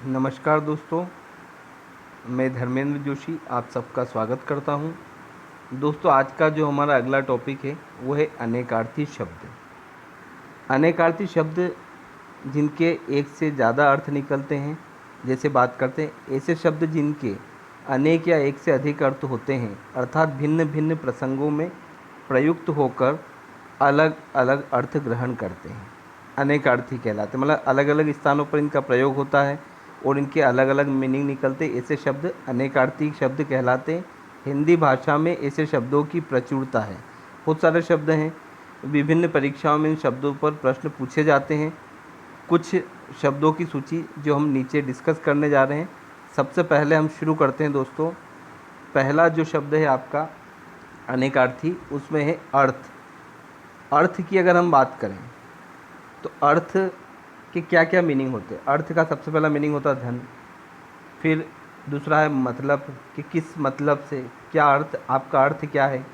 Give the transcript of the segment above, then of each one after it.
नमस्कार दोस्तों, मैं धर्मेंद्र जोशी आप सबका स्वागत करता हूं। दोस्तों, आज का जो हमारा अगला टॉपिक है वो है अनेकार्थी शब्द। अनेकार्थी शब्द जिनके एक से ज़्यादा अर्थ निकलते हैं, जैसे बात करते हैं ऐसे शब्द जिनके अनेक या एक से अधिक अर्थ होते हैं, अर्थात भिन्न भिन्न प्रसंगों में प्रयुक्त होकर अलग अलग अर्थ ग्रहण करते हैं, अनेकार्थी कहलाते हैं। मतलब अलग अलग स्थानों पर इनका प्रयोग होता है और इनके अलग अलग मीनिंग निकलते, ऐसे शब्द अनेकार्थी शब्द कहलाते हैं। हिंदी भाषा में ऐसे शब्दों की प्रचुरता है। बहुत सारे शब्द हैं, विभिन्न परीक्षाओं में इन शब्दों पर प्रश्न पूछे जाते हैं। कुछ शब्दों की सूची जो हम नीचे डिस्कस करने जा रहे हैं। सबसे पहले हम शुरू करते हैं दोस्तों। पहला जो शब्द है आपका अनेकार्थी, उसमें है अर्थ। अर्थ की अगर हम बात करें तो अर्थ के क्या क्या मीनिंग होते हैं। अर्थ का सबसे पहला मीनिंग होता है धन। फिर दूसरा है मतलब, कि किस मतलब से, क्या अर्थ, आपका अर्थ क्या है।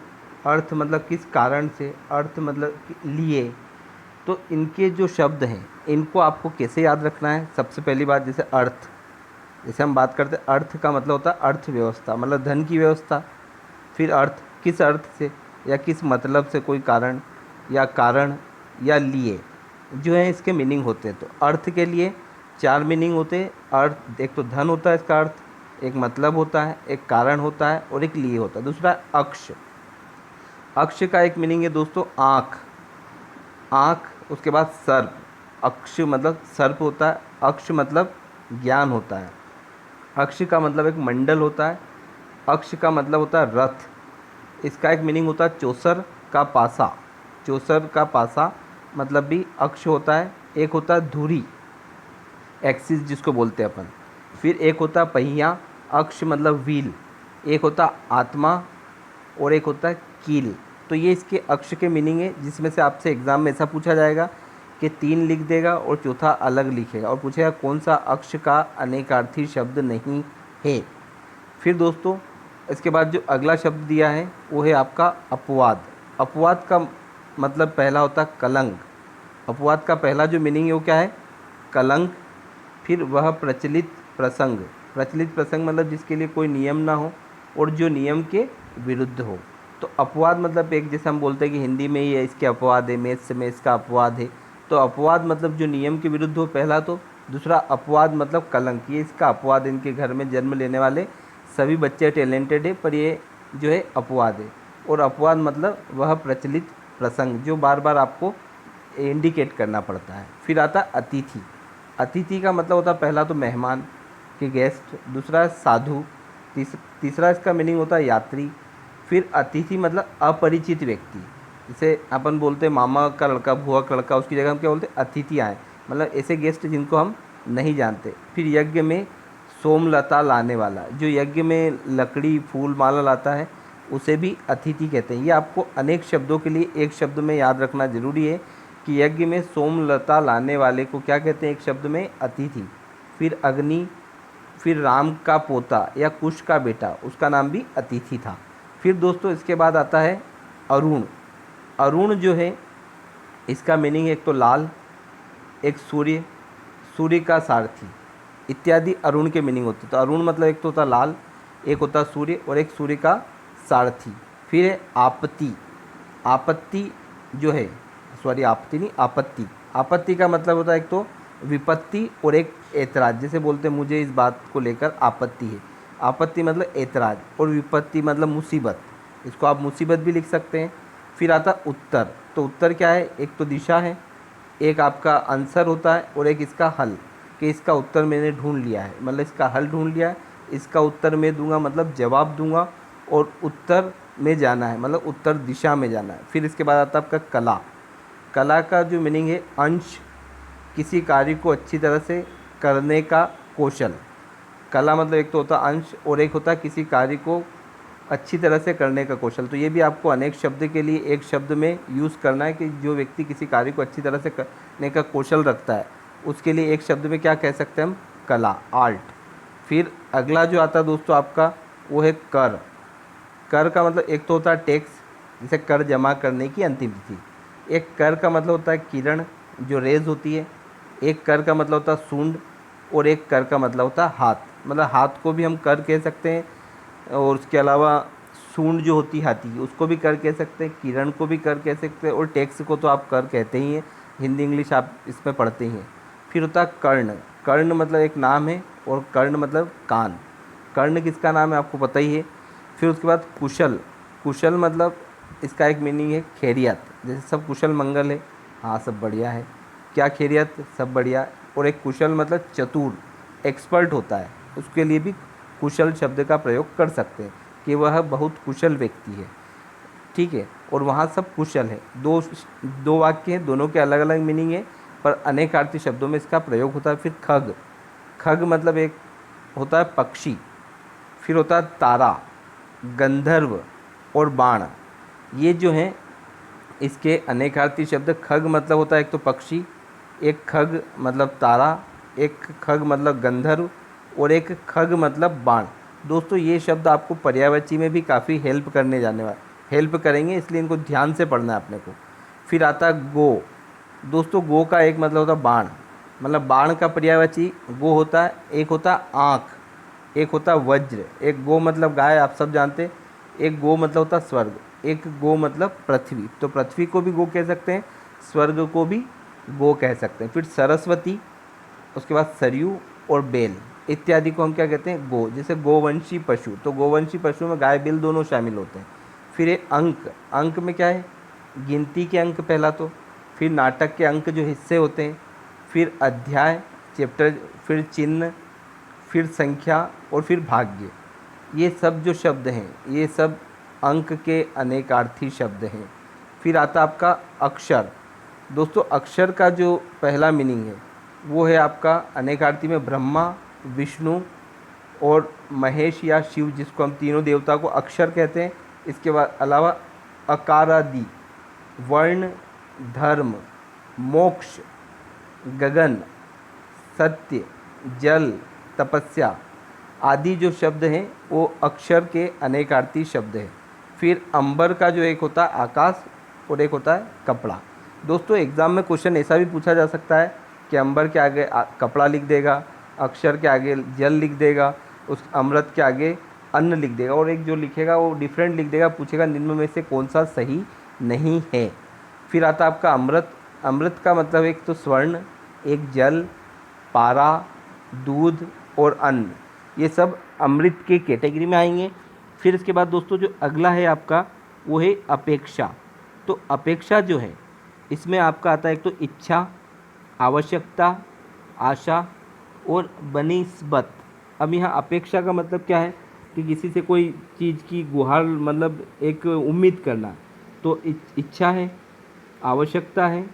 अर्थ मतलब किस कारण से, अर्थ मतलब लिए। तो इनके जो शब्द हैं इनको आपको कैसे याद रखना है। सबसे पहली बात, जैसे अर्थ, जैसे हम बात करते हैं अर्थ का मतलब होता है अर्थव्यवस्था, मतलब धन की व्यवस्था। फिर अर्थ, किस अर्थ से या किस मतलब से, कोई कारण या लिए, जो है इसके मीनिंग होते हैं। तो अर्थ के लिए चार मीनिंग होते हैं। अर्थ, एक तो धन होता है इसका अर्थ, एक मतलब होता है, एक कारण होता है और एक लिए होता है। दूसरा है अक्ष। अक्ष का एक मीनिंग है दोस्तों आँख। आँख, उसके बाद सर्प। अक्ष मतलब सर्प होता है, अक्ष मतलब ज्ञान होता है। अक्ष का मतलब एक मंडल होता है। अक्ष का मतलब होता है रथ। इसका एक मीनिंग होता है चौसर का पासा। चौसर का पासा मतलब भी अक्ष होता है। एक होता है धुरी, एक्सिस जिसको बोलते हैं अपन। फिर एक होता है पहिया, अक्ष मतलब व्हील। एक होता है आत्मा और एक होता है कील। तो ये इसके अक्ष के मीनिंग है, जिसमें से आपसे एग्ज़ाम में ऐसा पूछा जाएगा कि 3 लिख देगा और चौथा अलग लिखेगा और पूछेगा कौन सा अक्ष का अनेकार्थी शब्द नहीं है। फिर दोस्तों इसके बाद जो अगला शब्द दिया है वो है आपका अपवाद। अपवाद का मतलब पहला होता है कलंक। अपवाद का पहला जो मीनिंग है वो क्या है, कलंक। फिर वह प्रचलित प्रसंग। प्रचलित प्रसंग मतलब जिसके लिए कोई नियम ना हो और जो नियम के विरुद्ध हो। तो अपवाद मतलब एक, जैसे हम बोलते हैं कि हिंदी में ये इसके अपवाद है, मैथ्स में इसका अपवाद है। तो अपवाद मतलब जो नियम के विरुद्ध हो पहला तो। दूसरा अपवाद मतलब कलंक, ये इसका अपवाद। इनके घर में जन्म लेने वाले सभी बच्चे टैलेंटेड है, पर ये जो है अपवाद है। और अपवाद मतलब वह प्रचलित प्रसंग जो बार बार आपको इंडिकेट करना पड़ता है। फिर आता है अतिथि। अतिथि का मतलब होता है पहला तो मेहमान के गेस्ट, दूसरा है साधु, तीसरा इसका मीनिंग होता है यात्री। फिर अतिथि मतलब अपरिचित व्यक्ति, जैसे अपन बोलते हैं मामा का लड़का, बुआ का लड़का, उसकी जगह हम क्या बोलते हैं, अतिथि आए, मतलब ऐसे गेस्ट जिनको हम नहीं जानते। फिर यज्ञ में सोमलता लाने वाला, जो यज्ञ में लकड़ी फूल माला लाता है उसे भी अतिथि कहते हैं। ये आपको अनेक शब्दों के लिए एक शब्द में याद रखना जरूरी है कि यज्ञ में सोमलता लाने वाले को क्या कहते हैं, एक शब्द में अतिथि। फिर अग्नि, फिर राम का पोता या कुश का बेटा, उसका नाम भी अतिथि था। फिर दोस्तों इसके बाद आता है अरुण। अरुण जो है इसका मीनिंग एक तो लाल, एक सूर्य, सूर्य का सारथी इत्यादि अरुण के मीनिंग होते हैं। तो अरुण मतलब एक तो होता लाल, एक होता सूर्य और एक सूर्य का सारथी। फिर है आपत्ति। आपत्ति जो है, सॉरी आपत्ति नहीं, आपत्ति। आपत्ति का मतलब होता है एक तो विपत्ति और एक ऐतराज़। जैसे बोलते हैं मुझे इस बात को लेकर आपत्ति है। आपत्ति मतलब ऐतराज़ और विपत्ति मतलब मुसीबत, इसको आप मुसीबत भी लिख सकते हैं। फिर आता उत्तर। तो उत्तर क्या है, एक तो दिशा है, एक आपका आंसर होता है और एक इसका हल, कि इसका उत्तर मैंने ढूंढ लिया है, मतलब इसका हल ढूंढ लिया है। इसका उत्तर मैं दूंगा मतलब जवाब दूंगा, और उत्तर में जाना है मतलब उत्तर दिशा में जाना है। फिर इसके बाद आता है आपका कला। कला का जो मीनिंग है अंश, किसी कार्य को अच्छी तरह से करने का कौशल। कला मतलब एक तो होता अंश और एक होता किसी कार्य को अच्छी तरह से करने का कौशल। तो ये भी आपको अनेक शब्द के लिए एक शब्द में यूज़ करना है कि जो व्यक्ति किसी कार्य को अच्छी तरह से करने का कौशल रखता है उसके लिए एक शब्द में क्या कह सकते हैं हम, कला, आर्ट। फिर अगला जो आता है दोस्तों आपका वो है कर। कर का मतलब एक तो होता है टैक्स, जैसे कर जमा करने की अंतिम तिथि। एक कर का मतलब होता है किरण, जो रेज होती है। एक कर का मतलब होता है सूंड, और एक कर का मतलब होता है हाथ, मतलब हाथ को भी हम कर कह सकते हैं, और उसके अलावा सूंड जो होती है हाथी की उसको भी कर कह सकते हैं, किरण को भी कर कह सकते हैं, और टैक्स को तो आप कर कहते ही हैं, हिंदी इंग्लिश आप इसमें पढ़ते ही हैं। फिर होता है कर्ण। कर्ण मतलब एक नाम है, और कर्ण मतलब कान। कर्ण किसका नाम है आपको पता ही है। फिर उसके बाद कुशल। कुशल मतलब इसका एक मीनिंग है खैरियत, जैसे सब कुशल मंगल है, हाँ सब बढ़िया है, क्या खैरियत, सब बढ़िया। और एक कुशल मतलब चतुर, एक्सपर्ट होता है, उसके लिए भी कुशल शब्द का प्रयोग कर सकते हैं कि वह बहुत कुशल व्यक्ति है, ठीक है। और वहाँ सब कुशल है। दो दो वाक्य हैं, दोनों के अलग अलग मीनिंग है, पर अनेकार्थी शब्दों में इसका प्रयोग होता है। फिर खग। खग मतलब एक होता है पक्षी। फिर होता है तारा, गंधर्व और बाण। ये जो हैं इसके अनेकार्थी शब्द। खग मतलब होता है एक तो पक्षी, एक खग मतलब तारा, एक खग मतलब गंधर्व, और एक खग मतलब बाण। दोस्तों ये शब्द आपको पर्यायवाची में भी काफ़ी हेल्प करेंगे, इसलिए इनको ध्यान से पढ़ना है अपने को। फिर आता है गो। दोस्तों गो का एक मतलब होता है बाण, मतलब बाण का पर्यायवाची गो होता है। एक होता है आँख, एक होता है वज्र। एक गो मतलब गाय, आप सब जानते हैं। एक गो मतलब होता है स्वर्ग, एक गो मतलब पृथ्वी, तो पृथ्वी को भी गो कह सकते हैं, स्वर्ग को भी गो कह सकते हैं। फिर सरस्वती, उसके बाद सरयू और बेल इत्यादि को हम क्या कहते हैं, गो। जैसे गोवंशी पशु, तो गोवंशी पशु में गाय बिल दोनों शामिल होते हैं। फिर ये अंक। अंक में क्या है, गिनती के अंक पहला तो। फिर नाटक के अंक जो हिस्से होते हैं। फिर अध्याय, चैप्टर। फिर चिन्ह, फिर संख्या, और फिर भाग्य। ये सब जो शब्द हैं ये सब अंक के अनेकार्थी शब्द हैं। फिर आता आपका अक्षर। दोस्तों अक्षर का जो पहला मीनिंग है वो है आपका अनेकार्थी में ब्रह्मा, विष्णु और महेश या शिव, जिसको हम तीनों देवता को अक्षर कहते हैं। इसके बाद अलावा अकारादि, वर्ण, धर्म, मोक्ष, गगन, सत्य, जल, तपस्या आदि जो शब्द हैं वो अक्षर के अनेकार्थी शब्द हैं। फिर अंबर का जो एक होता है आकाश, और एक होता है कपड़ा। दोस्तों एग्ज़ाम में क्वेश्चन ऐसा भी पूछा जा सकता है कि अंबर के आगे कपड़ा लिख देगा, अक्षर के आगे जल लिख देगा, उस अमृत के आगे अन्न लिख देगा, और एक जो लिखेगा वो डिफरेंट लिख देगा, पूछेगा निम्न में से कौन सा सही नहीं है। फिर आता आपका अमृत। अमृत का मतलब एक तो स्वर्ण, एक जल, पारा, दूध और अन्न, ये सब अमृत के कैटेगरी में आएंगे। फिर इसके बाद दोस्तों जो अगला है आपका वो है अपेक्षा। तो अपेक्षा जो है इसमें आपका आता है एक तो इच्छा, आवश्यकता, आशा और बनिस्बत। अब यहाँ अपेक्षा का मतलब क्या है कि किसी से कोई चीज़ की गुहार, मतलब एक उम्मीद करना। तो इच्छा है, आवश्यकता है,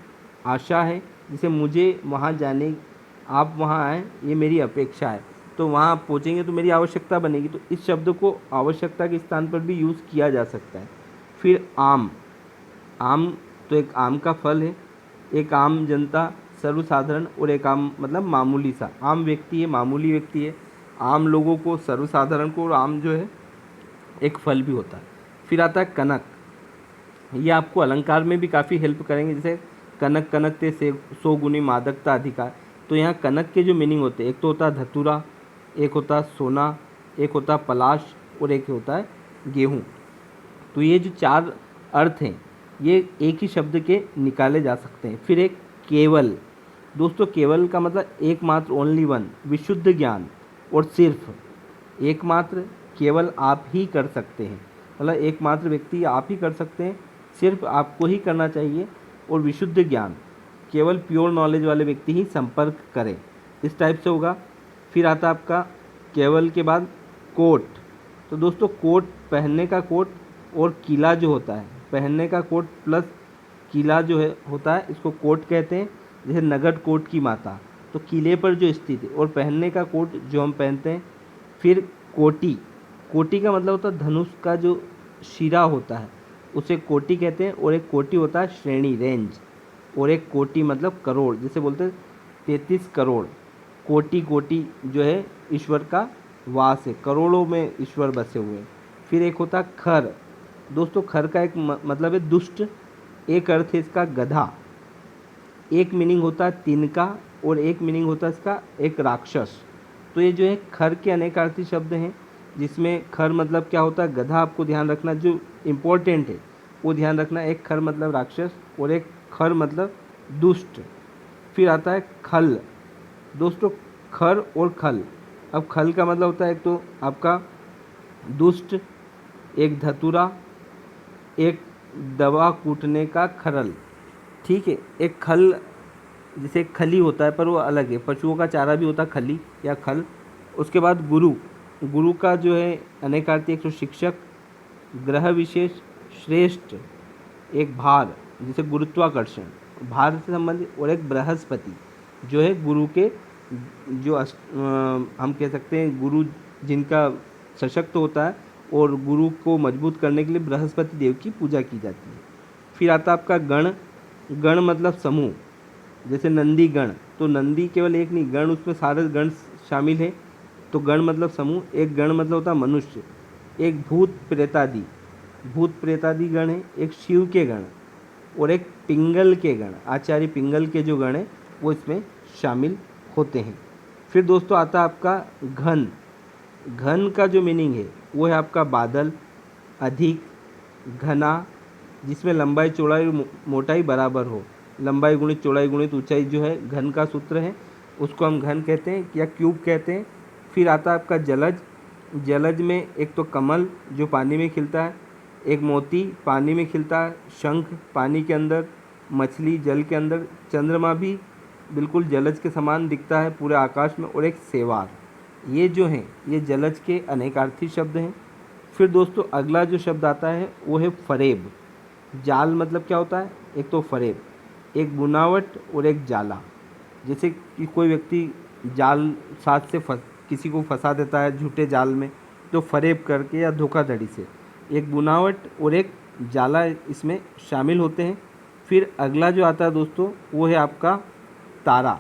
आशा है, जैसे मुझे वहाँ जाने, आप वहाँ आएँ ये मेरी अपेक्षा है, तो वहाँ आप पहुँचेंगे तो मेरी आवश्यकता बनेगी, तो इस शब्द को आवश्यकता के स्थान पर भी यूज़ किया जा सकता है। फिर आम। आम तो एक आम का फल है, एक आम जनता, सर्वसाधारण, और एक आम मतलब मामूली सा। आम व्यक्ति है, मामूली व्यक्ति है, आम लोगों को, सर्वसाधारण को, और आम जो है एक फल भी होता है। फिर आता है कनक। ये आपको अलंकार में भी काफ़ी हेल्प करेंगे, जैसे कनक कनकते से 100 गुनी मादकता अधिकार। तो यहाँ कनक के जो मीनिंग होते हैं, एक तो होता है धतूरा, एक होता है सोना, एक होता है पलाश, और एक होता है गेहूँ। तो ये जो चार अर्थ हैं ये एक ही शब्द के निकाले जा सकते हैं। फिर एक केवल। दोस्तों केवल का मतलब एकमात्र, ओनली वन, विशुद्ध ज्ञान, और सिर्फ एकमात्र, केवल आप ही कर सकते हैं, मतलब एकमात्र व्यक्ति आप ही कर सकते हैं, सिर्फ आपको ही करना चाहिए, और विशुद्ध ज्ञान, केवल प्योर नॉलेज वाले व्यक्ति ही संपर्क करें, इस टाइप से होगा। फिर आता आपका केवल के बाद कोट। तो दोस्तों कोट, पहनने का कोट, और किला जो होता है, पहनने का कोट प्लस किला जो है होता है, इसको कोट कहते हैं। जैसे नगद कोट की माता, तो किले पर जो स्थित है, और पहनने का कोट जो हम पहनते हैं। फिर कोटि। कोटि का मतलब होता है धनुष का जो शिरा होता है उसे कोटि कहते हैं, और एक कोटि होता है श्रेणी, रेंज, और एक कोटि मतलब करोड़, जैसे बोलते हैं 33 करोड़। कोटि कोटि जो है ईश्वर का वास है, करोड़ों में ईश्वर बसे हुए हैं। फिर एक होता है खर। दोस्तों खर का एक मतलब है दुष्ट, एक अर्थ है इसका गधा, एक मीनिंग होता है तिनका, और एक मीनिंग होता है इसका एक राक्षस। तो ये जो है खर के अनेकार्थी शब्द हैं, जिसमें खर मतलब क्या होता है गधा, आपको ध्यान रखना जो इम्पोर्टेंट है वो ध्यान रखना। एक खर मतलब राक्षस और एक खर मतलब दुष्ट। फिर आता है खल। दोस्तों खर और खल, अब खल का मतलब होता है एक तो आपका दुष्ट, एक धतुरा, एक दवा कूटने का खरल। ठीक है, एक खल जैसे खली होता है पर वो अलग है, पशुओं का चारा भी होता है खली या खल। उसके बाद गुरु, गुरु का जो है अनेकार्थी एक तो शिक्षक, ग्रह विशेष, श्रेष्ठ, एक भार जैसे गुरुत्वाकर्षण भार से संबंधित, और एक बृहस्पति जो है गुरु के जो हम कह सकते हैं गुरु जिनका सशक्त होता है, और गुरु को मजबूत करने के लिए बृहस्पति देव की पूजा की जाती है। फिर आता है आपका गण। गण मतलब समूह, जैसे नंदी गण, तो नंदी केवल एक नहीं, गण उसमें सारे गण शामिल हैं। तो गण मतलब समूह। एक गण मतलब होता है मनुष्य, एक भूत प्रेतादि, भूत प्रेतादि गण है, एक शिव के गण और एक पिंगल के गण, आचार्य पिंगल के जो गण हैं वो इसमें शामिल होते हैं। फिर दोस्तों आता है आपका घन। घन का जो मीनिंग है वो है आपका बादल, अधिक, घना, जिसमें लंबाई चौड़ाई मोटाई बराबर हो। लंबाई गुणित चौड़ाई गुणित ऊंचाई जो है घन का सूत्र है, उसको हम घन कहते हैं या क्यूब कहते हैं। फिर आता है आपका जलज। जलज में एक तो कमल जो पानी में खिलता है, एक मोती पानी में खिलता है, शंख पानी के अंदर, मछली जल के अंदर, चंद्रमा भी बिल्कुल जलज के समान दिखता है पूरे आकाश में, और एक सेवार। ये जो हैं ये जलज के अनेकार्थी शब्द हैं। फिर दोस्तों अगला जो शब्द आता है वो है फरेब। जाल मतलब क्या होता है, एक तो फरेब, एक बुनावट और एक जाला। जैसे कि कोई व्यक्ति जाल साथ से किसी को फंसा देता है झूठे जाल में, तो फरेब करके या धोखाधड़ी से। एक बुनावट और एक जाला इसमें शामिल होते हैं। फिर अगला जो आता है दोस्तों वो है आपका तारा।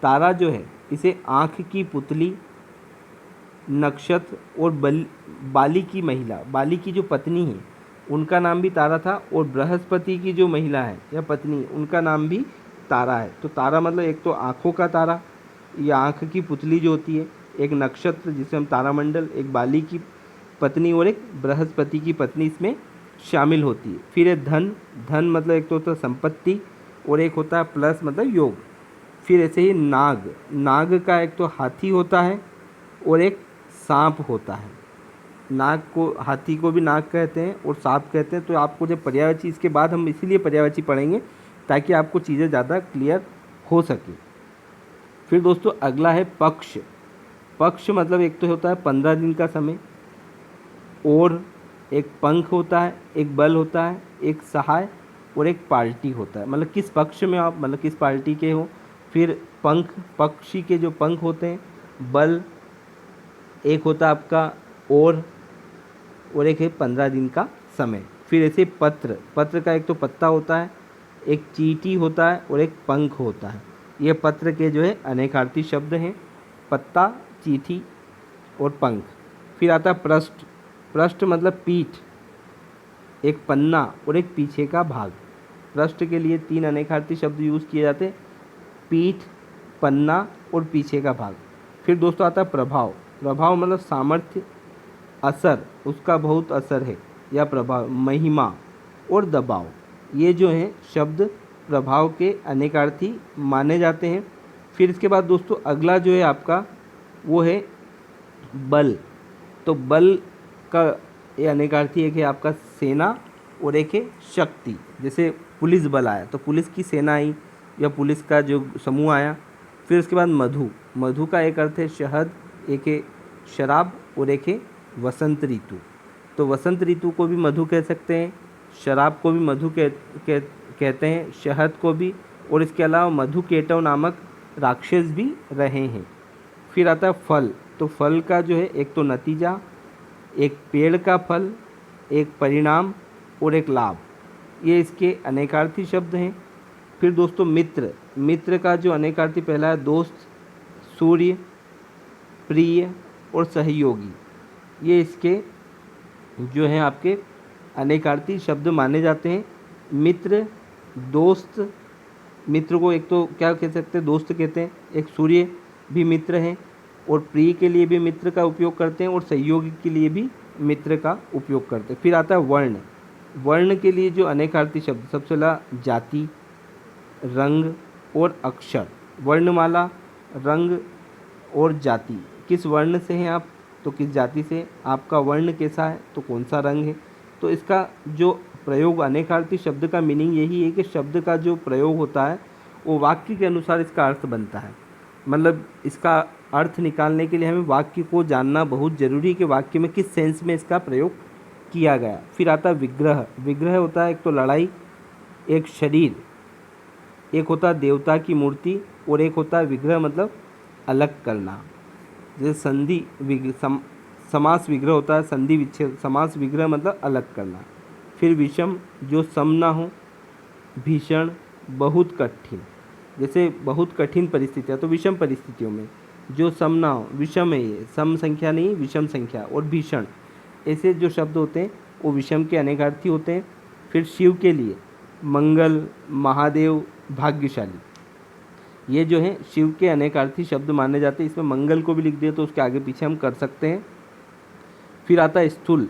तारा जो है इसे आँख की पुतली, नक्षत्र और बाली की महिला, बाली की जो पत्नी है उनका नाम भी तारा था, और बृहस्पति की जो महिला है या पत्नी उनका नाम भी तारा है। तो तारा मतलब एक तो आँखों का तारा या आँख की पुतली जो होती है, एक नक्षत्र जिसे हम तारामंडल, एक बाली की पत्नी और एक बृहस्पति की पत्नी इसमें शामिल होती है। फिर है धन। धन मतलब एक तो होता है संपत्ति और एक होता है प्लस मतलब योग। फिर ऐसे ही नाग। नाग का एक तो हाथी होता है और एक सांप होता है। नाग को, हाथी को भी नाग कहते हैं और सांप कहते हैं। तो आपको जब पर्यायवाची, इसके बाद हम इसीलिए पर्यायवाची पढ़ेंगे ताकि आपको चीज़ें ज़्यादा क्लियर हो सके। फिर दोस्तों अगला है पक्ष। पक्ष मतलब एक तो होता है 15 दिन का समय, और एक पंख होता है, एक बल होता है, एक सहाय और एक पार्टी होता है। मतलब किस पक्ष में आप, मतलब किस पार्टी के हो। फिर पंख, पक्षी के जो पंख होते हैं, बल एक होता है आपका और एक है 15 दिन का समय। फिर ऐसे पत्र। पत्र का एक तो पत्ता होता है, एक चींटी होता है और एक पंख होता है। ये पत्र के जो है अनेकार्थी शब्द हैं, पत्ता, चींटी और पंख। फिर आता है पृष्ठ। पृष्ठ मतलब पीठ, एक पन्ना और एक पीछे का भाग। पृष्ठ के लिए 3 अनेकार्थी शब्द यूज़ किए जाते हैं, पीठ, पन्ना और पीछे का भाग। फिर दोस्तों आता है प्रभाव। प्रभाव मतलब सामर्थ्य, असर, उसका बहुत असर है या प्रभाव, महिमा और दबाव। ये जो हैं शब्द प्रभाव के अनेकार्थी माने जाते हैं। फिर इसके बाद दोस्तों अगला जो है आपका वो है बल। तो बल का ये अनेकार्थी एक है आपका सेना और एक है शक्ति। जैसे पुलिस बल आया तो पुलिस की सेना आई या पुलिस का जो समूह आया। फिर उसके बाद मधु। मधु का एक अर्थ है शहद, एक है शराब और एक है वसंत ऋतु। तो वसंत ऋतु को भी मधु कह सकते हैं, शराब को भी मधु कहते हैं, शहद को भी, और इसके अलावा मधु केटव नामक राक्षस भी रहे हैं। फिर आता है फल। तो फल का जो है एक तो नतीजा, एक पेड़ का फल, एक परिणाम और एक लाभ। ये इसके अनेकार्थी शब्द हैं। फिर दोस्तों मित्र। मित्र का जो अनेकार्थी पहला है दोस्त, सूर्य, प्रिय और सहयोगी। ये इसके जो हैं आपके अनेकार्थी शब्द माने जाते हैं। मित्र, दोस्त, मित्र को एक तो क्या कह सकते हैं, दोस्त कहते हैं, एक सूर्य भी मित्र हैं, और प्रिय के लिए भी मित्र का उपयोग करते हैं, और सहयोगी के लिए भी मित्र का उपयोग करते हैं। फिर आता है वर्ण। वर्ण के लिए जो अनेकार्थी शब्द, सबसे पहला जाति, रंग और अक्षर। वर्णमाला, रंग और जाति। किस वर्ण से हैं आप, तो किस जाति से, आपका वर्ण कैसा है, तो कौन सा रंग है। तो इसका जो प्रयोग, अनेकार्थी शब्द का मीनिंग यही है कि शब्द का जो प्रयोग होता है वो वाक्य के अनुसार इसका अर्थ बनता है। मतलब इसका अर्थ निकालने के लिए हमें वाक्य को जानना बहुत ज़रूरी है कि वाक्य में किस सेंस में इसका प्रयोग किया गया। फिर आता है विग्रह। विग्रह होता है एक तो लड़ाई, एक शरीर, एक होता है देवता की मूर्ति, और एक होता है विग्रह मतलब अलग करना। जैसे संधि समास विग्रह होता है, संधि विच्छेद। समास विग्रह मतलब अलग करना। फिर विषम, जो सम ना हो। भीषण, बहुत कठिन, जैसे बहुत कठिन परिस्थितियाँ तो विषम परिस्थितियों में। जो सम ना हो, विषम है ये, सम संख्या नहीं विषम संख्या। और भीषण, ऐसे जो शब्द होते हैं वो विषम के अनेकार्थी होते हैं। फिर शिव के लिए मंगल, महादेव, भाग्यशाली, ये जो है शिव के अनेकार्थी शब्द माने जाते हैं। इसमें मंगल को भी लिख दिया तो उसके आगे पीछे हम कर सकते हैं। फिर आता है स्थूल।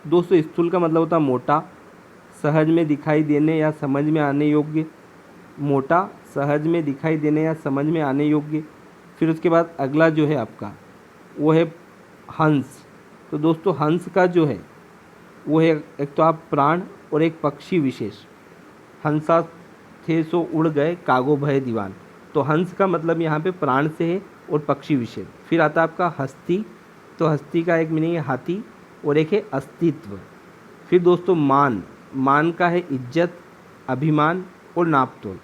दोस्तों स्थूल का मतलब होता है मोटा, सहज में दिखाई देने या समझ में आने योग्य। मोटा, सहज में दिखाई देने या समझ में आने योग्य। फिर उसके बाद अगला जो है आपका वो है हंस। तो दोस्तों हंस का जो है वो है एक तो आप प्राण और एक पक्षी विशेष। हंसा थे सो उड़ गए, कागो भय दीवान। तो हंस का मतलब यहाँ पे प्राण से है और पक्षी विशेष। फिर आता है आपका हस्ती। तो हस्ती का एक मीनिंग है हाथी और एक है अस्तित्व। फिर दोस्तों मान। मान का है इज्जत, अभिमान और नापतोल।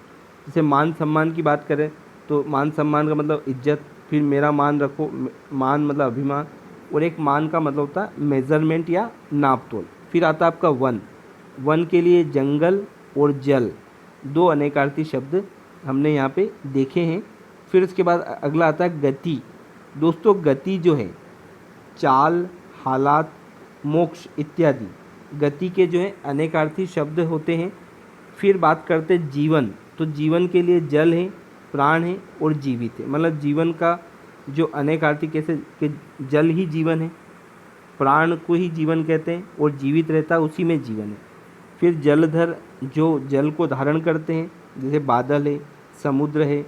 जैसे मान सम्मान की बात करें तो मान सम्मान का मतलब इज्जत। फिर मेरा मान रखो, मान मतलब अभिमान, और एक मान का मतलब होता है मेजरमेंट या नापतोल। फिर आता है आपका वन। वन के लिए जंगल और जल, दो अनेकार्थी शब्द हमने यहाँ पे देखे हैं। फिर उसके बाद अगला आता है गति। दोस्तों गति जो है चाल, हालात, मोक्ष इत्यादि गति के जो है अनेकार्थी शब्द होते हैं। फिर बात करते हैं जीवन। तो जीवन के लिए जल है, प्राण है और जीवित है। मतलब जीवन का जो अनेकार्थी कैसे कि जल ही जीवन है, प्राण को ही जीवन कहते हैं, और जीवित रहता है उसी में जीवन है। फिर जलधर, जो जल को धारण करते हैं, जैसे बादल है, समुद्र है।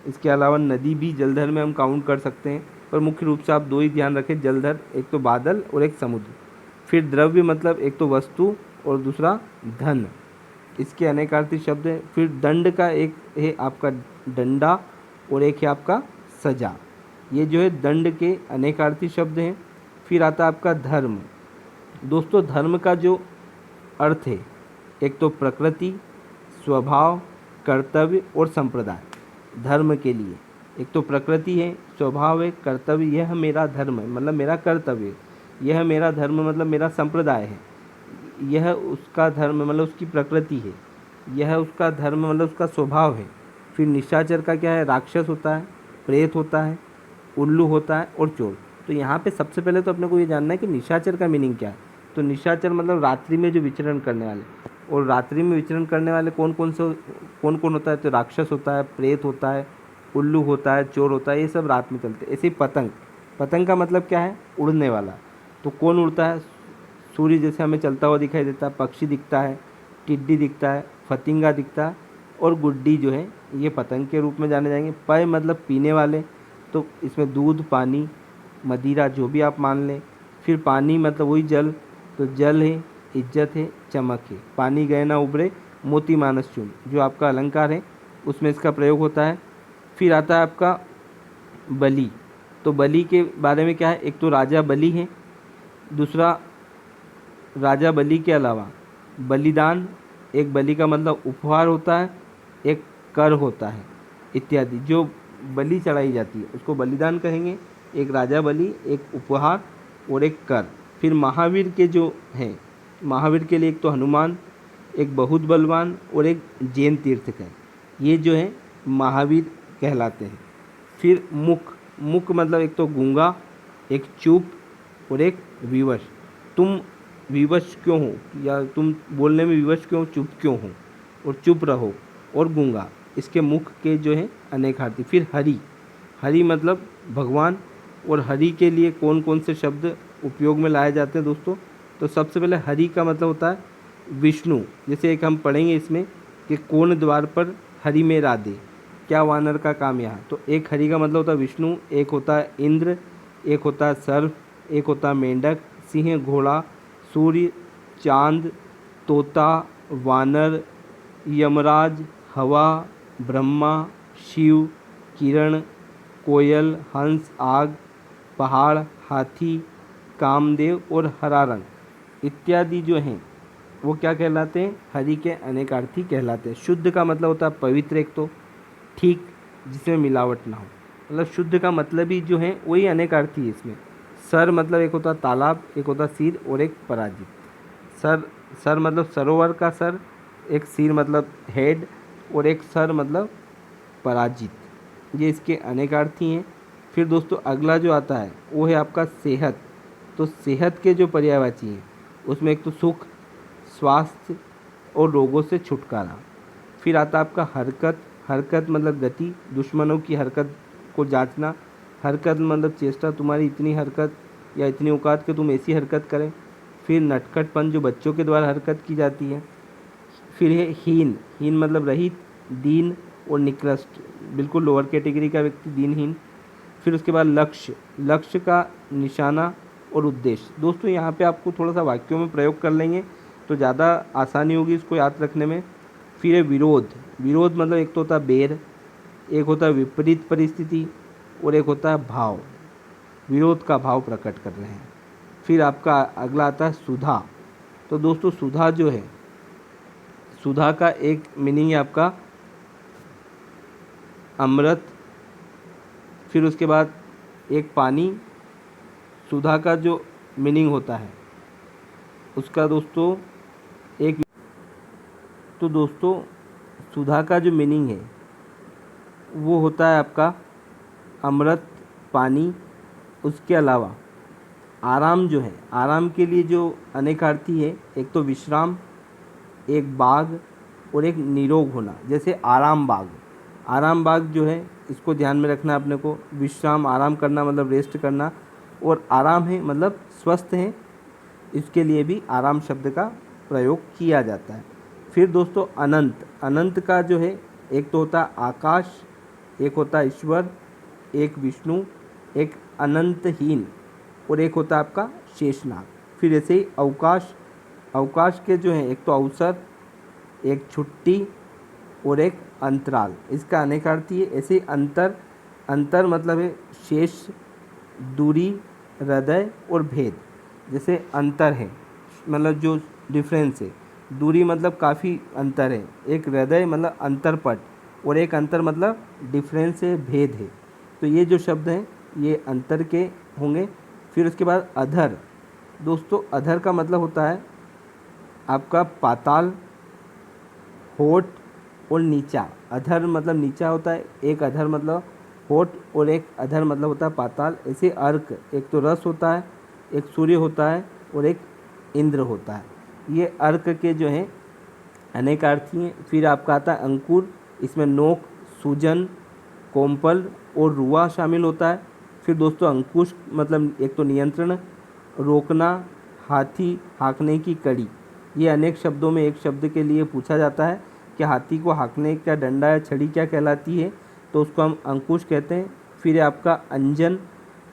इसके अलावा नदी भी जलधर में हम काउंट कर सकते हैं, पर मुख्य रूप से आप दो ही ध्यान रखें जलधर, एक तो बादल और एक समुद्र। फिर द्रव्य मतलब एक तो वस्तु और दूसरा धन, इसके अनेकार्थी शब्द हैं। फिर दंड का एक है आपका डंडा और एक है आपका सजा। ये जो है दंड के अनेकार्थी शब्द हैं। फिर आता है आपका धर्म। दोस्तों धर्म का जो अर्थ है एक तो प्रकृति, स्वभाव, कर्तव्य और संप्रदाय। धर्म के लिए एक तो प्रकृति है, स्वभाव है, कर्तव्य, यह मेरा धर्म है मतलब मेरा कर्तव्य है। यह मेरा धर्म मतलब मेरा संप्रदाय है। यह उसका धर्म मतलब उसकी प्रकृति है। यह उसका धर्म मतलब उसका स्वभाव है। फिर निशाचर का क्या है, राक्षस होता है, प्रेत होता है, उल्लू होता है और चोर। तो यहाँ पे सबसे पहले तो अपने को ये जानना है कि निशाचर का मीनिंग क्या है। तो निशाचर मतलब रात्रि में जो विचरण करने वाले, और रात्रि में विचरण करने वाले कौन कौन होता है, तो राक्षस होता है, प्रेत होता है, उल्लू होता है, चोर होता है, ये सब रात में चलते हैं। ऐसे ही पतंग। पतंग का मतलब क्या है, उड़ने वाला। तो कौन उड़ता है, सूर्य जैसे हमें चलता हुआ दिखाई देता है, पक्षी दिखता है, टिड्डी दिखता है, फतिंगा दिखता है, और गुड्डी जो है ये पतंग के रूप में जाने जाएंगे। पय मतलब पीने वाले, तो इसमें दूध, पानी, मदिरा जो भी आप मान लें। फिर पानी मतलब वही जल, तो जल है, इज्जत है, चमक है। पानी गए ना उबरे, मोती मानस चून, जो आपका अलंकार है उसमें इसका प्रयोग होता है। फिर आता है आपका बलि। तो बलि के बारे में क्या है, एक तो राजा बलि है, दूसरा राजा बलि के अलावा बलिदान, एक बलि का मतलब उपहार होता है, एक कर होता है इत्यादि। जो बलि चढ़ाई जाती है उसको बलिदान कहेंगे। एक राजा बलि, एक उपहार और एक कर। फिर महावीर के जो हैं, महावीर के लिए एक तो हनुमान, एक बहुत बलवान और एक जैन तीर्थकर, ये जो है महावीर कहलाते हैं। फिर मुख। मुख मतलब एक तो गूंगा, एक चुप और एक विवश। तुम विवश क्यों हो, या तुम बोलने में विवश क्यों, चुप क्यों हो, और चुप रहो, और गूंगा। इसके मुख के जो हैं अनेकार्थी। फिर हरि, हरि मतलब भगवान, और हरि के लिए कौन कौन से शब्द उपयोग में लाए जाते हैं दोस्तों? तो सबसे पहले हरि का मतलब होता है विष्णु। जैसे एक हम पढ़ेंगे इसमें कि कौन द्वार पर हरि में राधे, क्या वानर का काम यहाँ। तो एक हरि का मतलब होता है विष्णु, एक होता है इंद्र, एक होता है सर्प, एक होता है मेंढक, सिंह, घोड़ा, सूर्य, चांद, तोता, वानर, यमराज, हवा, ब्रह्मा, शिव, किरण, कोयल, हंस, आग, पहाड़, हाथी, कामदेव और हरा रंग इत्यादि जो हैं वो क्या कहलाते हैं? हरि के अनेकार्थी कहलाते हैं। शुद्ध का मतलब होता है पवित्र, एक तो ठीक जिसमें मिलावट ना हो, मतलब शुद्ध का मतलब ही जो है वही अनेकार्थी है इसमें। सर मतलब एक होता तालाब, एक होता सिर और एक पराजित। सर मतलब सरोवर का सर, एक सिर मतलब हेड और एक सर मतलब पराजित, ये इसके अनेकार्थी हैं। फिर दोस्तों अगला जो आता है वो है आपका सेहत। तो सेहत के जो पर्यायवाची हैं उसमें एक तो सुख, स्वास्थ्य और रोगों से छुटकारा। फिर आता है आपका हरकत, हरकत मतलब गति, दुश्मनों की हरकत को जांचना। हरकत मतलब चेष्टा, तुम्हारी इतनी हरकत या इतनी औकात कि तुम ऐसी हरकत करें। फिर नटखटपन, जो बच्चों के द्वारा हरकत की जाती है। फिर है हीन, हीन मतलब रहित, दीन और निकृष्ट, बिल्कुल लोअर कैटेगरी का व्यक्ति दीनहीन। फिर उसके बाद लक्ष्य, लक्ष्य का निशाना और उद्देश्य। दोस्तों यहाँ पे आपको थोड़ा सा वाक्यों में प्रयोग कर लेंगे तो ज़्यादा आसानी होगी इसको याद रखने में। फिर है विरोध, विरोध मतलब एक तो होता है बैर, एक होता है विपरीत परिस्थिति और एक होता है भाव, विरोध का भाव प्रकट कर रहे हैं। फिर आपका अगला आता है सुधा। तो दोस्तों सुधा जो है, सुधा का एक मीनिंग है आपका अमृत। फिर उसके बाद एक पानी, सुधा का जो मीनिंग होता है उसका दोस्तों एक, तो दोस्तों सुधा का जो मीनिंग है वो होता है आपका अमृत, पानी। उसके अलावा आराम जो है, आराम के लिए जो अनेकार्थी है, एक तो विश्राम, एक बाग और एक निरोग होना। जैसे आराम बाग, आराम बाग जो है इसको ध्यान में रखना अपने को। विश्राम, आराम करना मतलब रेस्ट करना, और आराम है मतलब स्वस्थ है, इसके लिए भी आराम शब्द का प्रयोग किया जाता है। फिर दोस्तों अनंत, अनंत का जो है एक तो होता है आकाश, एक होता है ईश्वर, एक विष्णु, एक अनंतहीन और एक होता है आपका शेषनाग। फिर ऐसे ही अवकाश, अवकाश के जो हैं एक तो अवसर, एक छुट्टी और एक अंतराल, इसका अनेकार्थी है। ऐसे ही अंतर, अंतर मतलब है शेष, दूरी, हृदय और भेद। जैसे अंतर है मतलब जो डिफरेंस है, दूरी मतलब काफ़ी अंतर है, एक हृदय मतलब अंतरपट और एक अंतर मतलब डिफरेंस है, भेद है। तो ये जो शब्द हैं ये अंतर के होंगे। फिर उसके बाद अधर, दोस्तों अधर का मतलब होता है आपका पाताल, होठ और नीचा। अधर मतलब नीचा होता है, एक अधर मतलब होठ और एक अधर मतलब होता है पाताल। ऐसे अर्क, एक तो रस होता है, एक सूर्य होता है और एक इंद्र होता है। ये अर्क के जो हैं अनेकार्थी हैं। फिर आपका आता है अंकुर, इसमें नोक, सूजन, कोम्पल और रुआ शामिल होता है। फिर दोस्तों अंकुश मतलब एक तो नियंत्रण, रोकना, हाथी, हाँकने की कड़ी। ये अनेक शब्दों में एक शब्द के लिए पूछा जाता है कि हाथी को हाँकने का डंडा या छड़ी क्या कहलाती है, तो उसको हम अंकुश कहते हैं। फिर है आपका अंजन,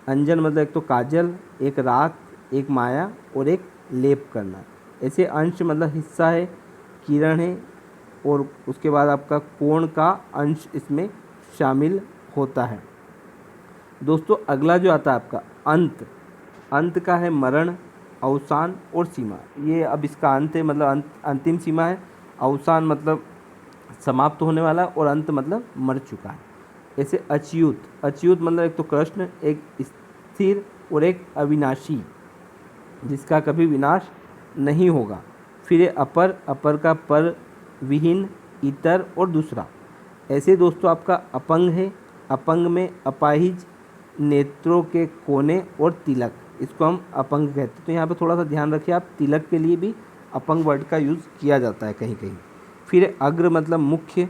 अंजन मतलब एक तो काजल, एक राख, एक माया और एक लेप करना। ऐसे अंश मतलब हिस्सा है, किरण है और उसके बाद आपका कोण का अंश इसमें शामिल होता है। दोस्तों अगला जो आता है आपका अंत, अंत का है मरण, अवसान और सीमा। ये अब इसका अंत है मतलब अंतिम सीमा है। अवसान मतलब समाप्त होने वाला और अंत मतलब मर चुका है। ऐसे अच्युत, अच्युत मतलब एक तो कृष्ण, एक स्थिर और एक अविनाशी जिसका कभी विनाश नहीं होगा। फिर है अपर, अपर का पर, विहीन, इतर और दूसरा। ऐसे दोस्तों आपका अपंग है, अपंग में अपाहिज, नेत्रों के कोने और तिलक, इसको हम अपंग कहते हैं। तो यहाँ पे थोड़ा सा ध्यान रखिए आप, तिलक के लिए भी अपंग वर्ड का यूज़ किया जाता है कहीं कहीं। फिर अग्र मतलब मुख्य,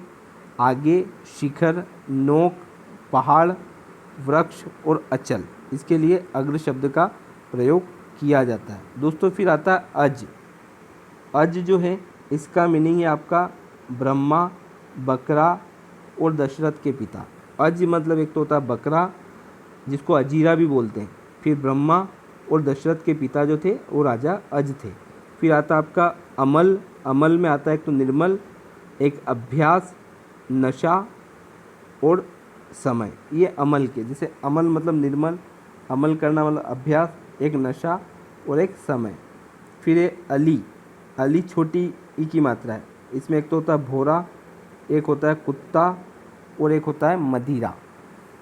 आगे, शिखर, नोक, पहाड़, वृक्ष और अचल, इसके लिए अग्र शब्द का प्रयोग किया जाता है। दोस्तों फिर आता है अज। अज जो है इसका मीनिंग है आपका ब्रह्मा, बकरा और दशरथ के पिता। अज मतलब एक तो होता है बकरा जिसको अजीरा भी बोलते हैं, फिर ब्रह्मा और दशरथ के पिता जो थे वो राजा अज थे। फिर आता है आपका अमल। अमल में आता है एक तो निर्मल, एक अभ्यास, नशा और समय, ये अमल के, जैसे अमल मतलब निर्मल, अमल करना मतलब अभ्यास, एक नशा और एक समय। फिर ये अली। अली छोटी ई की मात्रा है, इसमें एक तो होता है भोरा, एक होता है कुत्ता और एक होता है मदिरा।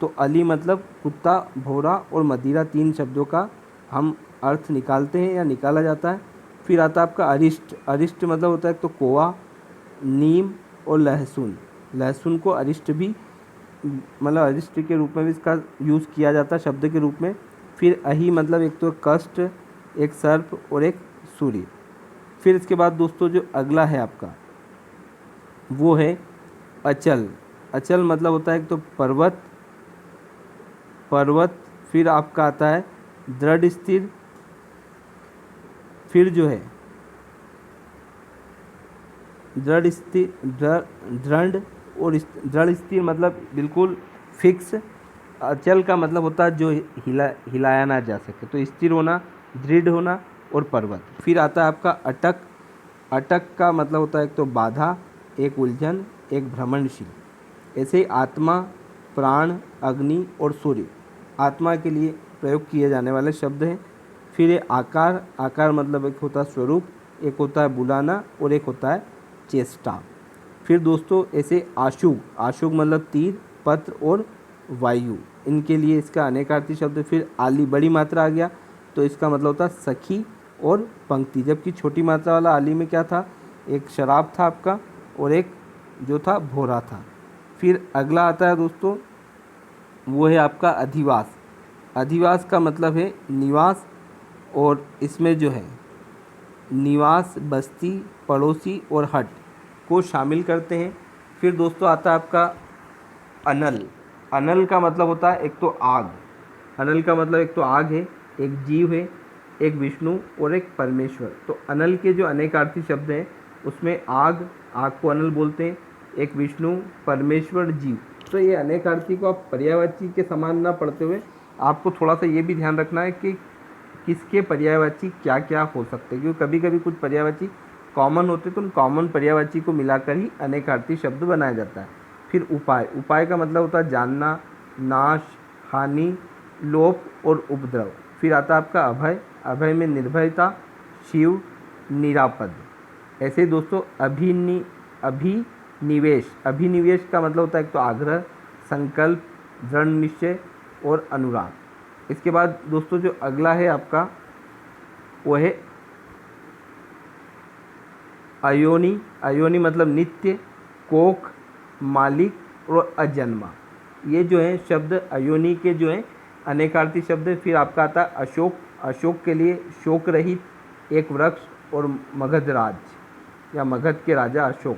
तो अली मतलब कुत्ता, भोरा और मदिरा, तीन शब्दों का हम अर्थ निकालते हैं या निकाला जाता है। फिर आता है आपका अरिष्ट। अरिष्ट मतलब होता है तो कोआ, नीम और लहसुन। लहसुन को अरिष्ट भी मतलब अरिष्ट के रूप में भी इसका यूज़ किया जाता है शब्द के रूप में। फिर अही मतलब एक तो कष्ट, एक सर्प और एक सूर्य। फिर इसके बाद दोस्तों जो अगला है आपका वो है अचल। अचल मतलब होता है एक तो पर्वत, पर्वत। फिर आपका आता है दृढ़ स्थिर। फिर जो है दृढ़ स्थिर, दृढ़ और दृढ़ स्थिर मतलब बिल्कुल फिक्स। अचल का मतलब होता है जो हिलाया ना जा सके, तो स्थिर होना, दृढ़ होना और पर्वत। फिर आता है आपका अटक। अटक का मतलब होता है एक तो बाधा, एक उलझन, एक भ्रमणशील। ऐसे ही आत्मा, प्राण, अग्नि और सूर्य आत्मा के लिए प्रयोग किए जाने वाले शब्द हैं। फिर ये आकार। आकार मतलब एक होता है स्वरूप, एक होता है बुलाना और एक होता है चेष्टा। फिर दोस्तों ऐसे आशुक। आशुक मतलब तीर, पत्र और वायु, इनके लिए इसका अनेकार्थी शब्द। फिर आली, बड़ी मात्रा आ गया तो इसका मतलब होता है सखी और पंक्ति, जबकि छोटी मात्रा वाला आली में क्या था, एक शराब था आपका और एक जो था भोरा था। फिर अगला आता है दोस्तों वो है आपका अधिवास। अधिवास का मतलब है निवास, और इसमें जो है निवास, बस्ती, पड़ोसी और हट को शामिल करते हैं। फिर दोस्तों आता है आपका अनल। अनल का मतलब होता है एक तो आग। अनल का मतलब एक तो आग है, एक जीव है, एक विष्णु और एक परमेश्वर। तो अनल के जो अनेकार्थी शब्द हैं उसमें आग, आग को अनल बोलते हैं, एक विष्णु, परमेश्वर, जीव। तो ये अनेकार्थी को आप पर्यायवाची के समान ना पढ़ते हुए आपको थोड़ा सा ये भी ध्यान रखना है कि किसके पर्यायवाची क्या क्या हो सकते हैं, क्योंकि कभी कभी कुछ पर्यायवाची कॉमन होते तो उन कॉमन पर्यायवाची को मिलाकर ही अनेकार्थी शब्द बनाया जाता है। फिर उपाय। उपाय का मतलब होता है जानना, नाश, हानि, लोप और उपद्रव। फिर आता है आपका अभय। अभय में निर्भयता, शिव, निरापद। ऐसे ही दोस्तों अभिनिवेश। अभिनिवेश का मतलब होता है एक तो आग्रह, संकल्प, दृढ़ निश्चय और अनुराग। इसके बाद दोस्तों जो अगला है आपका वो है अयोनि। अयोनि मतलब नित्य, कोख, मालिक और अजन्मा। ये जो है शब्द अयोनि के जो है अनेकार्थी शब्द है। फिर आपका आता है अशोक। अशोक के लिए शोक रहित, एक वृक्ष और मगधराज या मगध के राजा अशोक।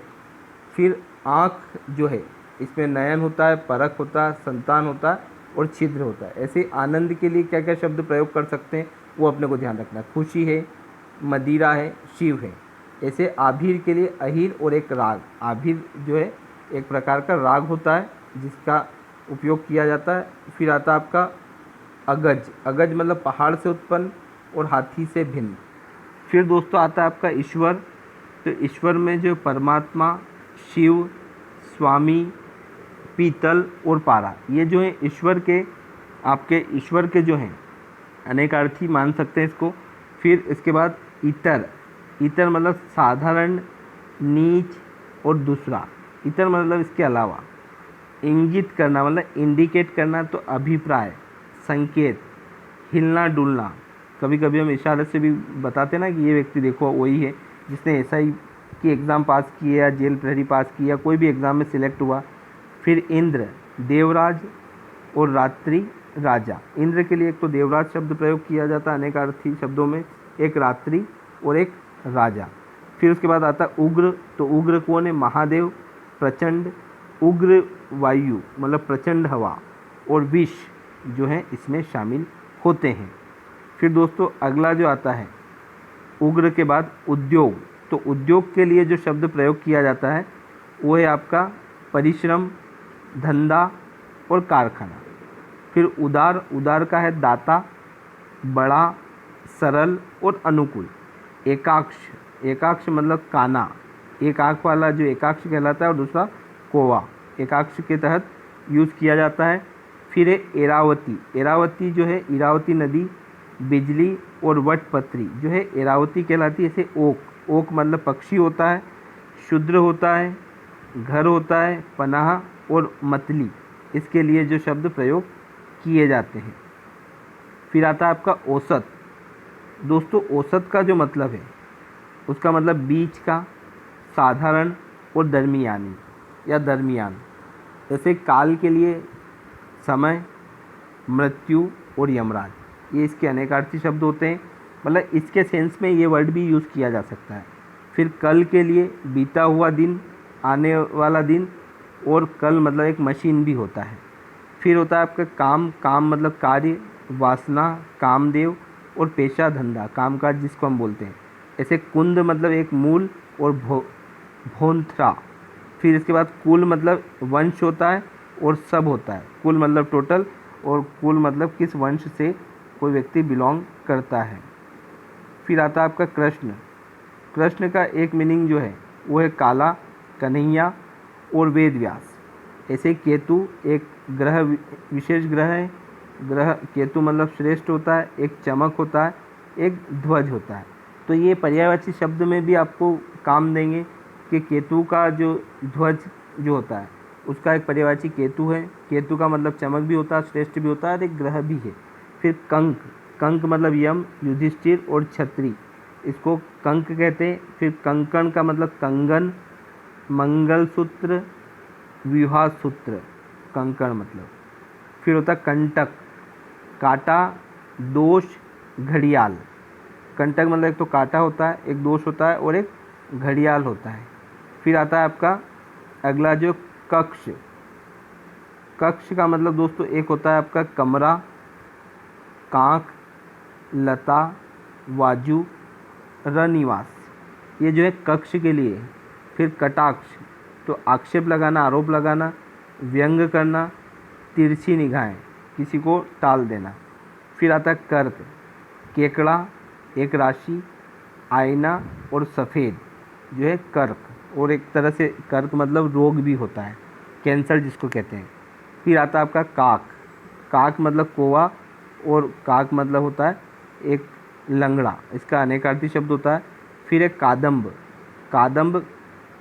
फिर आँख जो है इसमें नयन होता है, परख होता है, संतान होता है और छिद्र होता है। ऐसे आनंद के लिए क्या क्या शब्द प्रयोग कर सकते हैं वो अपने को ध्यान रखना है। खुशी है, मदिरा है, शिव है। ऐसे आभीर के लिए अहीर और एक राग। आभीर जो है एक प्रकार का राग होता है जिसका उपयोग किया जाता है। फिर आता है आपका अगज। अगज मतलब पहाड़ से उत्पन्न और हाथी से भिन्न। फिर दोस्तों आता है आपका ईश्वर। तो ईश्वर में जो परमात्मा, शिव, स्वामी, पीतल और पारा, ये जो है ईश्वर के आपके ईश्वर के जो हैं अनेकार्थी मान सकते हैं इसको। फिर इसके बाद इतर। इतर मतलब साधारण, नीच और दूसरा। इतर मतलब इसके अलावा। इंगित करना मतलब इंडिकेट करना, तो अभिप्राय, संकेत, हिलना डुलना। कभी कभी हम इशारे से भी बताते ना कि ये व्यक्ति देखो वही है जिसने एसआई की एग्ज़ाम पास की है या जेल प्रहरी पास की या कोई भी एग्ज़ाम में सिलेक्ट हुआ। फिर इंद्र, देवराज और रात्रि, राजा। इंद्र के लिए एक तो देवराज शब्द प्रयोग किया जाता है अनेकार्थी शब्दों में, एक रात्रि और एक राजा। फिर उसके बाद आता है उग्र। तो उग्र कौन है, महादेव, प्रचंड, उग्र वायु मतलब प्रचंड हवा और विष जो है इसमें शामिल होते हैं। फिर दोस्तों अगला जो आता है उग्र के बाद उद्योग। तो उद्योग के लिए जो शब्द प्रयोग किया जाता है वो है आपका परिश्रम, धंधा और कारखाना। फिर उदार, उदार का है दाता, बड़ा, सरल और अनुकूल। एकाक्ष, एकाक्ष मतलब काना, एक आँख वाला जो एकाक्ष कहलाता है और दूसरा कोवा, एकाक्ष के तहत यूज़ किया जाता है। फिर है एरावती, एरावती जो है इरावती नदी, बिजली और वटपत्री जो है एरावती कहलाती है। ऐसे ओक, ओक मतलब पक्षी होता है, शुद्र होता है, घर होता है, पनाह और मतली, इसके लिए जो शब्द प्रयोग किए जाते हैं। फिर आता है आपका औसत। दोस्तों औसत का जो मतलब है उसका मतलब बीच का, साधारण और दरमियानी या दरमियान। जैसे काल के लिए समय, मृत्यु और यमराज, ये इसके अनेकार्थी शब्द होते हैं, मतलब इसके सेंस में ये वर्ड भी यूज़ किया जा सकता है। फिर कल के लिए बीता हुआ दिन, आने वाला दिन, और कल मतलब एक मशीन भी होता है। फिर होता है आपका काम, काम मतलब कार्य, वासना, कामदेव और पेशा धंधा, कामकाज जिसको हम बोलते हैं। ऐसे कुंद मतलब एक मूल और भोंथरा। फिर इसके बाद कुल मतलब वंश होता है और सब होता है, कुल मतलब टोटल और कुल मतलब किस वंश से कोई व्यक्ति बिलोंग करता है। फिर आता है आपका कृष्ण। कृष्ण का एक मीनिंग जो है वो है काला, कन्हैया और वेद व्यास। ऐसे केतु एक ग्रह, विशेष ग्रह है, ग्रह केतु मतलब श्रेष्ठ होता है, एक चमक होता है, एक ध्वज होता है। तो ये पर्यायवाची शब्द में भी आपको काम देंगे कि केतु का जो ध्वज जो होता है उसका एक पर्यायवाची केतु है, केतु का मतलब चमक भी होता है, श्रेष्ठ भी होता है और एक ग्रह भी है। फिर कंक, कंक मतलब यम, युधिष्ठिर और छत्री, इसको कंक कहते हैं। फिर कंकण का मतलब कंगन, मंगलसूत्र, विवाह सूत्र, कंकण मतलब। फिर होता है कंटक, काटा, दोष, घड़ियाल। कंटक मतलब एक तो काटा होता है, एक दोष होता है और एक घड़ियाल होता है। फिर आता है आपका अगला जो कक्ष। कक्ष का मतलब दोस्तों एक होता है आपका कमरा, कांख, लता, वाजू, रनिवास, ये जो है कक्ष के लिए। फिर कटाक्ष, तो आक्षेप लगाना, आरोप लगाना, व्यंग करना, तिरछी निगाहें, किसी को टाल देना। फिर आता है कर्क, केकड़ा, एक राशि, आईना और सफ़ेद जो है कर्क, और एक तरह से कर्क मतलब रोग भी होता है, कैंसर जिसको कहते हैं। फिर आता है आपका काक, काक मतलब कौवा और काक मतलब होता है एक लंगड़ा, इसका अनेकार्थी शब्द होता है। फिर एक कादम्ब, कादम्ब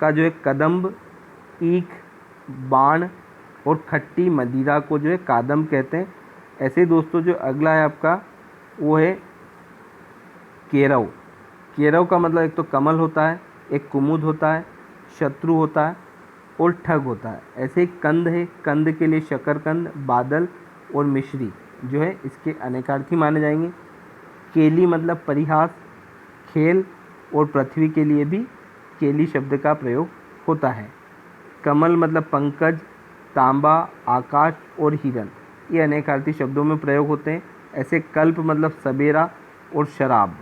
का जो है कदम्ब, ईख, बाण और खट्टी मदिरा को जो है कादम्ब कहते हैं। ऐसे ही दोस्तों जो अगला है आपका वो है केरव। केरव का मतलब एक तो कमल होता है, एक कुमुद होता है, शत्रु होता है और ठग होता है। ऐसे ही कंद है, कंद के लिए शकरकंद, बादल और मिश्री जो है इसके अनेकार्थी माने जाएंगे। केली मतलब परिहास, खेल और पृथ्वी के लिए भी केली शब्द का प्रयोग होता है। कमल मतलब पंकज, तांबा, आकाश और हिरण, ये अनेकार्थी शब्दों में प्रयोग होते हैं। ऐसे कल्प मतलब सवेरा और शराब।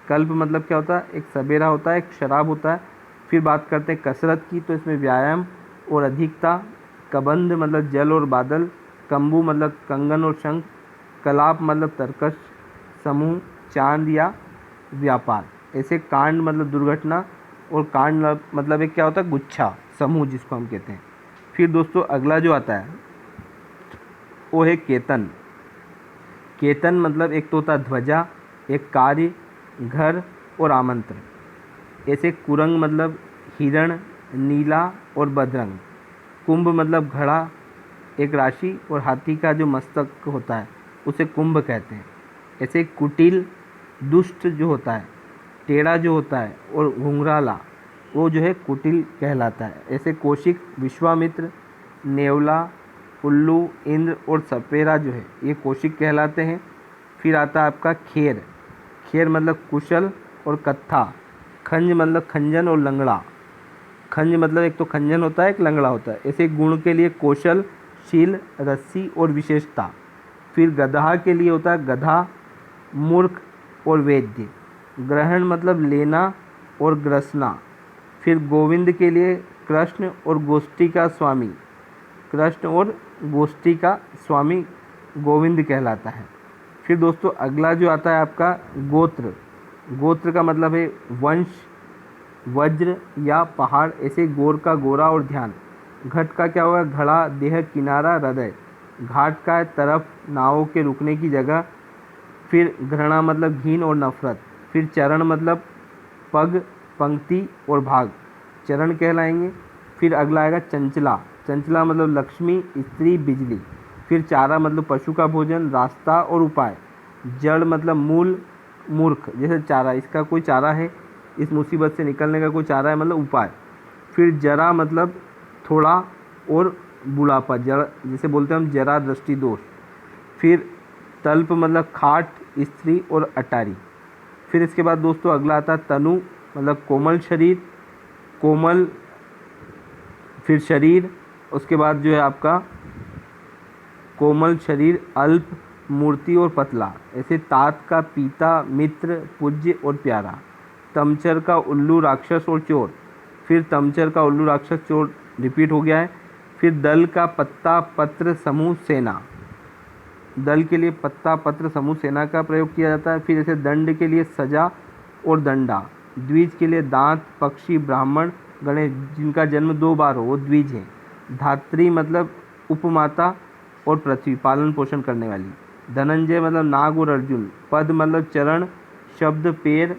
कल्प मतलब क्या होता है, एक सवेरा होता है, एक शराब होता है। फिर बात करते हैं कसरत की, तो इसमें व्यायाम और अधिकता। कबंध मतलब जल और बादल, कंबू मतलब कंगन और शंख, कलाप मतलब तर्कश, समूह, चांद या व्यापार। ऐसे कांड मतलब दुर्घटना और कांड मतलब एक क्या होता है गुच्छा, समूह जिसको हम कहते हैं। फिर दोस्तों अगला जो आता है वो है केतन। केतन मतलब एक तो होता है ध्वजा, एक कार्य, घर और आमंत्रण। ऐसे कुरंग मतलब हिरण, नीला और बदरंग। कुंभ मतलब घड़ा, एक राशि और हाथी का जो मस्तक होता है उसे कुंभ कहते हैं। ऐसे कुटिल, दुष्ट जो होता है, टेढ़ा जो होता है और घुंघराला, वो जो है कुटिल कहलाता है। ऐसे कौशिक, विश्वामित्र, नेवला, उल्लू, इंद्र और सपेरा जो है ये कौशिक कहलाते हैं। फिर आता है आपका खेर। खेर मतलब कुशल और कत्था। खंज मतलब खंजन और लंगड़ा। खंज मतलब एक तो खंजन होता है, एक लंगड़ा होता है। ऐसे गुण के लिए कौशल, शील, रस्सी और विशेषता। फिर गधा के लिए होता है गधा, मूर्ख और वेद्य। ग्रहण मतलब लेना और ग्रसना। फिर गोविंद के लिए कृष्ण और गोष्ठी का स्वामी, कृष्ण और गोष्ठी का स्वामी गोविंद कहलाता है। फिर दोस्तों अगला जो आता है आपका गोत्र। गोत्र का मतलब है वंश, वज्र या पहाड़। ऐसे गोर का गोरा और ध्यान। घट का क्या होगा घड़ा, देह, किनारा, हृदय। घाट का है तरफ, नावों के रुकने की जगह। फिर घृणा मतलब घीन और नफरत। फिर चरण मतलब पग, पंक्ति और भाग, चरण कहलाएंगे। फिर अगला आएगा चंचला। चंचला मतलब लक्ष्मी, स्त्री, बिजली। फिर चारा मतलब पशु का भोजन, रास्ता और उपाय। जड़ मतलब मूल, मूर्ख। जैसे चारा, इसका कोई चारा है, इस मुसीबत से निकलने का कोई चारा है, मतलब उपाय। फिर जरा मतलब थोड़ा और बुढ़ापा, जरा जिसे बोलते हैं हम जरा दृष्टि दोष। फिर तल्प मतलब खाट, स्त्री और अटारी। फिर इसके बाद दोस्तों अगला आता है तनु मतलब कोमल शरीर, कोमल। फिर शरीर, उसके बाद जो है आपका कोमल शरीर, अल्प, मूर्ति और पतला। ऐसे तात का पीता, मित्र, पूज्य और प्यारा। तमचर का उल्लू, राक्षस और चोर। फिर तमचर का उल्लू, राक्षस, चोर रिपीट हो गया है। फिर दल का पत्ता, पत्र, समूह, सेना। दल के लिए पत्ता, पत्र, समूह, सेना का प्रयोग किया जाता है। फिर ऐसे दंड के लिए सजा और दंडा। द्विज के लिए दांत, पक्षी, ब्राह्मण, गणेश। जिनका जन्म 2 बार हो वो द्विज हैं। धात्री मतलब उपमाता और पृथ्वी, पालन पोषण करने वाली। धनंजय मतलब नाग और अर्जुन। पद मतलब चरण, शब्द, पैर,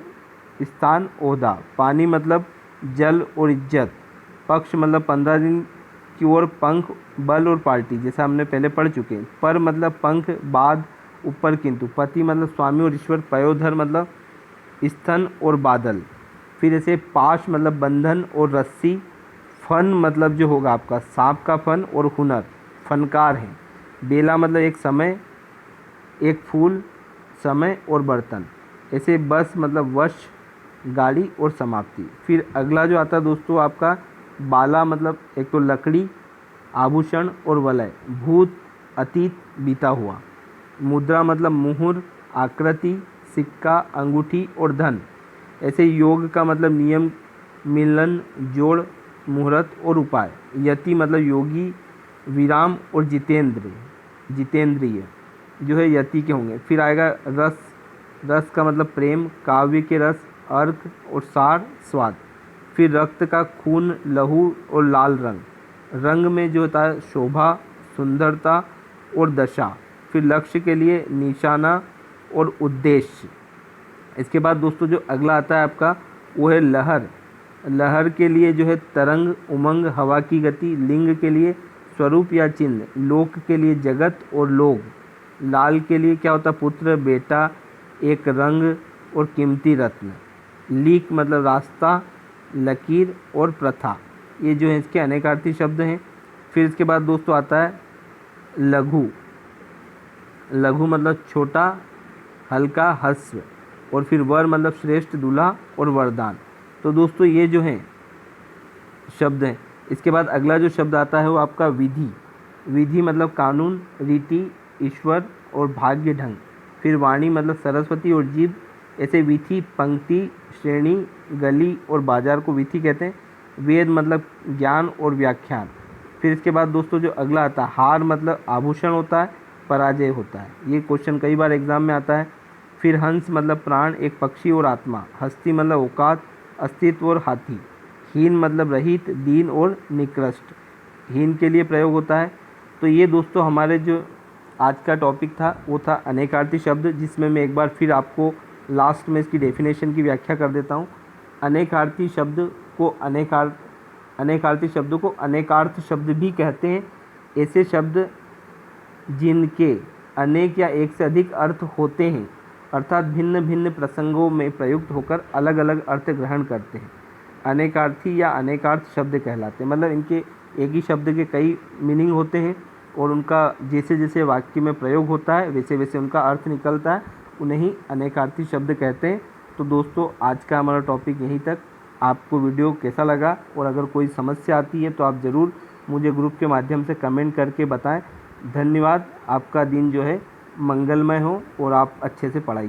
स्थान, ओहदा। पानी मतलब जल और इज्जत। पक्ष मतलब 15 दिन की ओर। पंख, बल और पार्टी, जैसा हमने पहले पढ़ चुके हैं। पर मतलब पंख, बाद, ऊपर, किंतु। पति मतलब स्वामी और ईश्वर। पयोधर मतलब स्तन और बादल। फिर ऐसे पाश मतलब बंधन और रस्सी। फन मतलब जो होगा आपका सांप का फन और हुनर, फनकार है। बेला मतलब एक समय, एक फूल, समय और बर्तन। ऐसे बस मतलब वश, गाड़ी और समाप्ति। फिर अगला जो आता है दोस्तों आपका बाला मतलब एक तो लकड़ी, आभूषण और वलय। भूत, अतीत, बीता हुआ। मुद्रा मतलब मुहर, आकृति, सिक्का, अंगूठी और धन। ऐसे योग का मतलब नियम, मिलन, जोड़, मुहूर्त और उपाय। यति मतलब योगी, विराम और जितेंद्रिय जो है यति के होंगे। फिर आएगा रस। रस का मतलब प्रेम, काव्य के रस, अर्क और सार, स्वाद। फिर रक्त का खून, लहू और लाल रंग। रंग में जो होता है शोभा, सुंदरता और दशा। फिर लक्ष्य के लिए निशाना और उद्देश्य। इसके बाद दोस्तों जो अगला आता है आपका वो है लहर। लहर के लिए जो है तरंग, उमंग, हवा की गति। लिंग के लिए स्वरूप या चिन्ह। लोक के लिए जगत और लोग। लाल के लिए क्या होता है पुत्र, बेटा, एक रंग और कीमती रत्न। लीक मतलब रास्ता, लकीर और प्रथा। ये जो है इसके अनेकार्थी शब्द हैं। फिर इसके बाद दोस्तों आता है लघु। लघु मतलब छोटा, हल्का, ह्रस्व। और फिर वर मतलब श्रेष्ठ, दूल्हा और वरदान। तो दोस्तों ये जो हैं शब्द हैं। इसके बाद अगला जो शब्द आता है वो आपका विधि। विधि मतलब कानून, रीति, ईश्वर और भाग्य, ढंग। फिर वाणी मतलब सरस्वती और जीभ। ऐसे विधि, पंक्ति, श्रेणी, गली और बाजार को विधि कहते हैं। वेद मतलब ज्ञान और व्याख्यान। फिर इसके बाद दोस्तों जो अगला आता है हार मतलब आभूषण होता है, पराजय होता है। ये क्वेश्चन कई बार एग्जाम में आता है। फिर हंस मतलब प्राण, एक पक्षी और आत्मा। हस्ती मतलब औकात, अस्तित्व और हाथी। हीन मतलब रहित, दीन और निकृष्ट। हीन के लिए प्रयोग होता है। तो ये दोस्तों हमारे जो आज का टॉपिक था वो था अनेकार्थी शब्द, जिसमें मैं एक बार फिर आपको लास्ट में इसकी डेफिनेशन की व्याख्या कर देता हूँ। अनेकार्थी शब्द को अनेकार्थी शब्दों को अनेकार्थ शब्द भी कहते हैं। ऐसे शब्द जिनके अनेक या एक से अधिक अर्थ होते हैं, अर्थात भिन्न भिन्न प्रसंगों में प्रयुक्त होकर अलग अलग अर्थ ग्रहण करते हैं, अनेकार्थी या अनेकार्थ शब्द कहलाते हैं। मतलब इनके एक ही शब्द के कई मीनिंग होते हैं और उनका जैसे जैसे वाक्य में प्रयोग होता है वैसे वैसे उनका अर्थ निकलता है, उन्हें ही अनेकार्थी शब्द कहते हैं। तो दोस्तों आज का हमारा टॉपिक यहीं तक। आपको वीडियो कैसा लगा, और अगर कोई समस्या आती है तो आप ज़रूर मुझे ग्रुप के माध्यम से कमेंट करके बताएं। धन्यवाद। आपका दिन जो है मंगलमय हो और आप अच्छे से पढ़ाई